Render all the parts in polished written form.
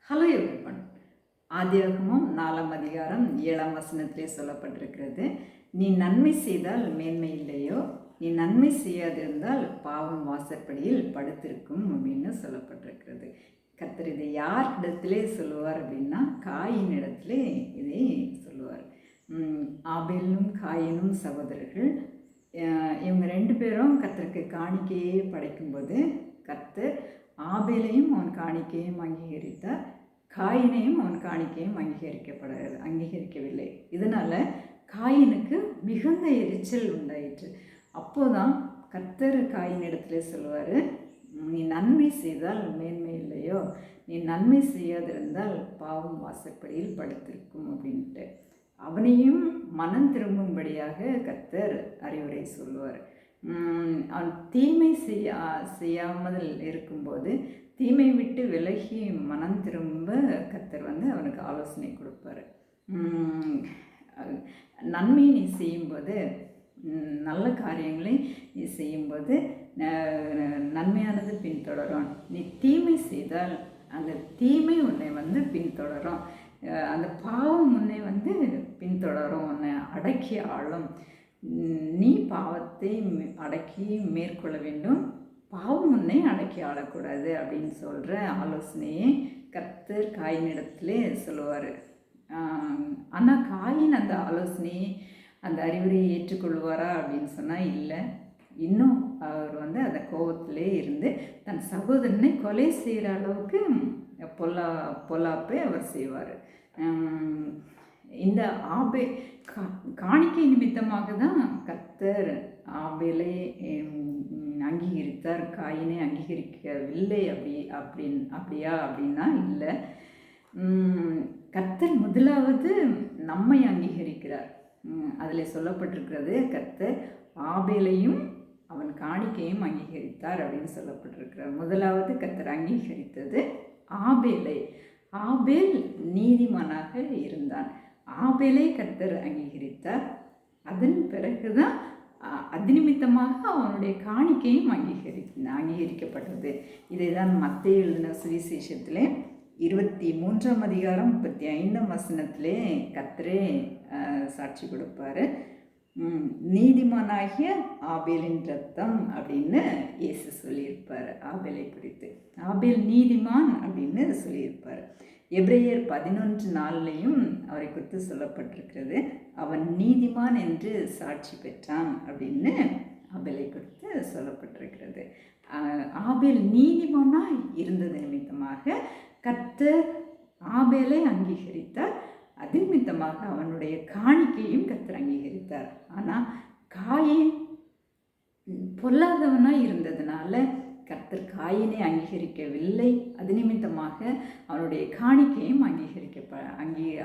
Hello everyone. ஆதியாகமம் 4ஆம் அதிகாரம் 7ஆம் வசனத்திலே சொல்லப்பட்டிருக்கிறது, நீ நன்மை செய்தால் மேன்மை இல்லையோ, நீ நன்மை செய்யாதிருந்தால் பாவம் வாசற்படியில் படுத்திருக்கும் அப்படின்னு சொல்லப்பட்டிருக்கிறது. கர்த்தர் இதை யார் இடத்திலே சொல்லுவார் அப்படின்னா, காயின் இடத்திலே இதை சொல்லுவார். ஆபேலும் காயினும் சகோதரர்கள். இவங்க 2 பேரும் கர்த்தருக்கு காணிக்கையே படைக்கும்போது கர்த்தர் ஆபேலையும் அவன் காணிக்கையும் அங்கீகரித்தார், காயினையும் அவன் காணிக்கையும் அங்கீகரிக்கவில்லை. இதனால் காயினுக்கு மிகுந்த எரிச்சல் உண்டாயிற்று. அப்போதான் கர்த்தர் காயின் இடத்துல சொல்லுவார், நீ நன்மை செய்தால் மேன்மை இல்லையோ, நீ நன்மை செய்யாதிருந்தால் பாவம் வாசற்படியில் படுத்திருக்கும் அப்படின்ட்டு அவனையும் மனம் திரும்பும்படியாக கர்த்தர் அறிவுரை சொல்லுவார். அவன் தீமை செய்யாமல் இருக்கும்போது தீமை விட்டு விலகி மனம் திரும்ப கர்த்தர் அவனுக்கு ஆலோசனை கொடுப்பார். நன்மையை நீ செய்யும்போது, நல்ல காரியங்களை நீ செய்யும்போது நன்மையானது பின்தொடரும். நீ தீமை செய்தால் அந்த தீமை உன்னை பின்தொடரும். அந்த பாவம் உன்னை பின்தொடரும், உன்னை அடக்கி ஆளும். நீ பாவத்தை அடக்கி மேற்கொள்ள வேண்டும், பாவம் உன்னை அடக்கி ஆளக்கூடாது அப்படின்னு சொல்கிற ஆலோசனையை கர்த்தர் காயினிடத்திலே சொல்லுவார். ஆனால் காயின் அந்த ஆலோசனையை, அந்த அறிவுரையை ஏற்றுக்கொள்வாரா அப்படின்னு சொன்னால் இல்லை. இன்னும் அவர் அந்த கோபத்திலே இருந்து தன் சகோதரனை கொலை செய்கிற அளவுக்கு பொல்லாப்பை அவர் செய்வார். இந்த காணிக்கை நிமித்தமாக தான் கர்த்தர் ஆபேலை அங்கீகரித்தார், காயினை அங்கீகரிக்கவில்லை. அப்படின்னா இல்லை. கர்த்தர் முதலாவது நம்மை அங்கீகரிக்கிறார். அதில் சொல்லப்பட்டிருக்கிறது, கர்த்தர் ஆபேலையும் அவன் காணிக்கையும் அங்கீகரித்தார் அப்படின்னு சொல்லப்பட்டிருக்கிறார். முதலாவது கர்த்தர் அங்கீகரித்தது ஆபேலை. ஆபேல் நீதிமானாக இருந்தான். ஆபேலை கர்த்தர் அங்கீகரித்தார். அதன் பிறகுதான் அது நிமித்தமாக அவனுடைய காணிக்கையும் அங்கீகரிக்கப்பட்டது. இதை தான் மத்தேயு எழுதின சுவிசேஷத்திலே 23ஆம் அதிகாரம் 35ஆம் வசனத்திலே கர்த்தரே சாட்சி கொடுப்பார். நீதிமானாகிய ஆபேலின் ரத்தம் அப்படின்னு இயேசு சொல்லியிருப்பார். ஆபேலை குறித்து ஆபேல் நீதிமான் அப்படின்னு சொல்லியிருப்பார். எபிரேயர் 11:4 அவரை குறித்து சொல்லப்பட்டிருக்கிறது, அவன் நீதிமான் என்று சாட்சி பெற்றான் அப்படின்னு ஆபேலை குறித்து சொல்லப்பட்டிருக்கிறது. ஆபேல் நீதிமானாய் இருந்தது நிமித்தமாக கர்த்தர் ஆபேலை அங்கீகரித்தார். அது நிமித்தமாக அவனுடைய காணிக்கையும் கர்த்தர் அங்கீகரித்தார். ஆனால் காயின் பொல்லாதவனாய் இருந்ததுனால கர்த்தர் காயினை அங்கீகரிக்கவில்லை. அது நிமித்தமாக அவனுடைய காணிக்கையும்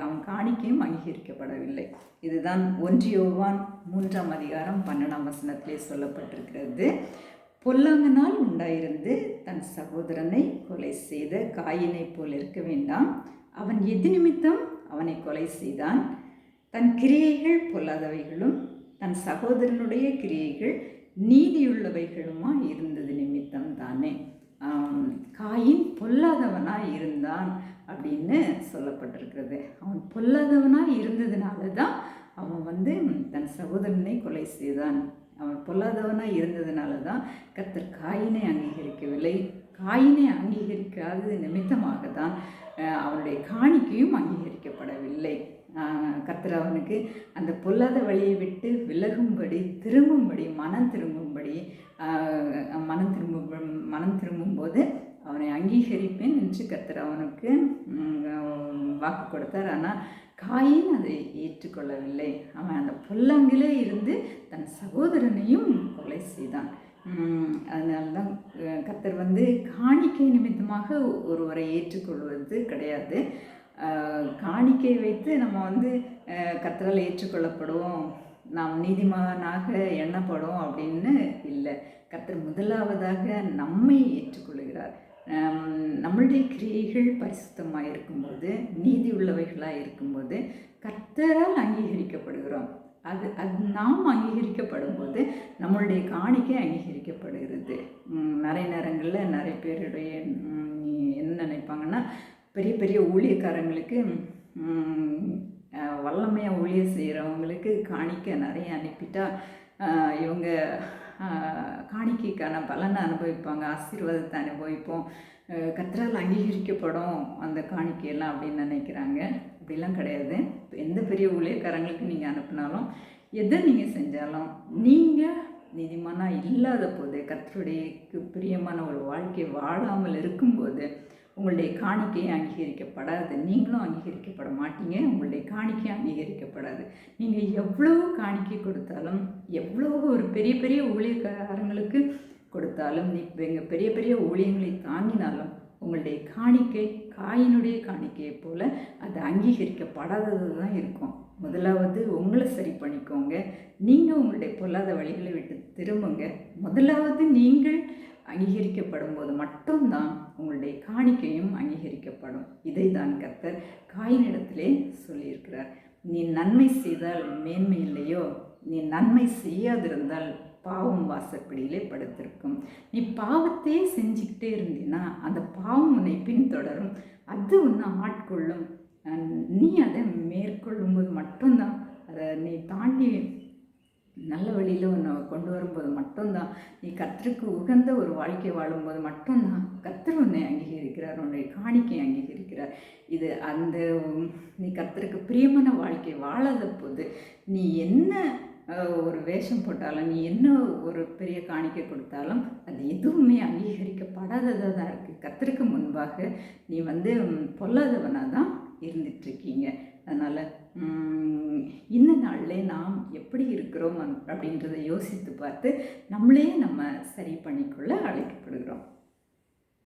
அவன் காணிக்கையும் அங்கீகரிக்கப்படவில்லை. இதுதான் 1 யோவான் 3ஆம் அதிகாரம் 12ஆம் வசனத்திலே சொல்லப்பட்டிருக்கிறது. பொல்லாங்கனால் உண்டாயிருந்து தன் சகோதரனை கொலை செய்த காயினை போல் இருக்க வேண்டாம். அவன் எது நிமித்தம் அவனை கொலை செய்தான்? தன் கிரியைகள் பொல்லாதவைகளும் தன் சகோதரனுடைய கிரியைகள் நீதியுள்ளவைகளுமா இருந்தது நிமித்தம் தானே. காயின் பொல்லாதவனாய் இருந்தான் அப்படின்னு சொல்லப்பட்டிருக்கிறது. அவன் பொல்லாதவனாய் இருந்ததுனால தான் அவன் தன் சகோதரனை கொலை செய்தான். அவன் பொல்லாதவனாய் இருந்ததுனால தான் கர்த்தர் காயினை அங்கீகரிக்கவில்லை. காயினை அங்கீகரிக்காதது நிமித்தமாக தான் அவனுடைய காணிக்கையும் அங்கீகரிக்கப்படவில்லை. கர்த்தர் அவனுக்கு அந்த பொல்லாத வழியை விட்டு விலகும்படி, மனம் திரும்பும்போது அவனை அங்கீகரிப்பேன் என்று கர்த்தர் அவனுக்கு வாக்கு கொடுத்தார். ஆனால் காயின் அதை ஏற்றுக்கொள்ளவில்லை. அவன் அந்த பொல்லாங்கிலே இருந்து தன் சகோதரனையும் கொலை செய்தான். அதனால்தான் கர்த்தர் காணிக்கை நிமித்தமாக ஒருவரை ஏற்றுக்கொள்வது கிடையாது. காணிக்கை வைத்து நம்ம கர்த்தரால் ஏற்றுக்கொள்ளப்படுவோம், நாம் நீதிமானாக எண்ணப்படும் அப்படின்னு இல்லை. கர்த்தர் முதலாவதாக நம்மை ஏற்றுக்கொள்கிறார். நம்மளுடைய கிரியைகள் பரிசுத்தமாக இருக்கும்போது, நீதி உள்ளவைகளாக இருக்கும்போது கர்த்தரால் அங்கீகரிக்கப்படுகிறோம். அது நாம் அங்கீகரிக்கப்படும் போது நம்மளுடைய காணிக்கை அங்கீகரிக்கப்படுகிறது. நிறைய நேரங்களில் நிறைய பேருடைய என்ன நினைப்பாங்கன்னா, பெரிய பெரிய ஊழியக்காரங்களுக்கு வல்லமையாக ஊழியம் செய்கிறவங்களுக்கு காணிக்கை நிறைய அனுப்பிட்டா இவங்க காணிக்கைக்கான பலனை அனுபவிப்பாங்க, ஆசீர்வாதத்தை அனுபவிப்போம், கர்த்தரால் அங்கீகரிக்கப்படும் அந்த காணிக்கையெல்லாம் அப்படின்னு நினைக்கிறாங்க. அப்படிலாம் கிடையாது. எந்த பெரிய ஊழியக்காரங்களுக்கு நீங்கள் அனுப்பினாலும் எதை நீங்கள் செஞ்சாலும் நீங்கள் நீதிமானாக இல்லாத போது, கர்த்தருடைய பிரியமான ஒரு வாழ்க்கை வாழாமல் இருக்கும்போது உங்களுடைய காணிக்கையை அங்கீகரிக்கப்படாது. நீங்களும் அங்கீகரிக்கப்பட மாட்டீங்க, உங்களுடைய காணிக்கை அங்கீகரிக்கப்படாது. நீங்கள் எவ்வளோ காணிக்கை கொடுத்தாலும், எவ்வளோ ஒரு பெரிய பெரிய ஊழியக்காரங்களுக்கு கொடுத்தாலும், நீங்கள் பெரிய பெரிய ஊழியங்களை தாங்கினாலும் உங்களுடைய காணிக்கை காயினுடைய காணிக்கையை போல் அது அங்கீகரிக்கப்படாதது தான் இருக்கும். முதலாவது உங்களை சரி பண்ணிக்கோங்க. நீங்கள் உங்களுடைய பொல்லாத வழிகளை விட்டு திரும்புங்க. முதலாவது நீங்கள் அங்கீகரிக்கப்படும் போது மட்டும்தான் உங்களுடைய காணிக்கையும் அங்கீகரிக்கப்படும். இதை தான் கர்த்தர் காயினிடத்திலே சொல்லியிருக்கிறார். நீ நன்மை செய்தால் மேன்மை இல்லையோ, நீ நன்மை செய்யாதிருந்தால் பாவம் வாசப்படியிலே படுத்திருக்கும். நீ பாவத்தையே செஞ்சுக்கிட்டே இருந்தீன்னா அந்த பாவம் உன்னை பின்தொடரும், அது உன்னை ஆட்கொள்ளும். நீ அதை மேற்கொள்ளும்போது மட்டும்தான், அதை நீ தாண்டி நல்ல வழியில் உன்னை கொண்டு வரும்போது மட்டும்தான், நீ கர்த்தருக்கு உகந்த ஒரு வாழ்க்கை வாழும்போது மட்டும்தான் கர்த்தர் உன்னை அங்கீகரிக்கிறார், உன்னை காணிக்கை அங்கீகரிக்கிறார். இது அந்த நீ கர்த்தருக்கு பிரியமான வாழ்க்கை வாழாத போது நீ என்ன ஒரு வேஷம் போட்டாலும், நீ என்ன ஒரு பெரிய காணிக்கை கொடுத்தாலும் அது எதுவுமே அங்கீகரிக்கப்படாததாக தான் இருக்குது. கர்த்தருக்கு முன்பாக நீ பொல்லாதவனாக தான் இருந்துட்டுருக்கீங்க. அதனால் இந்த நாளில் நாம் எப்படி இருக்கிறோம் அப்படின்றத யோசித்து பார்த்து நம்மளே நம்ம சரி பண்ணிக்கொள்ள அழைக்கப்படுகிறோம்.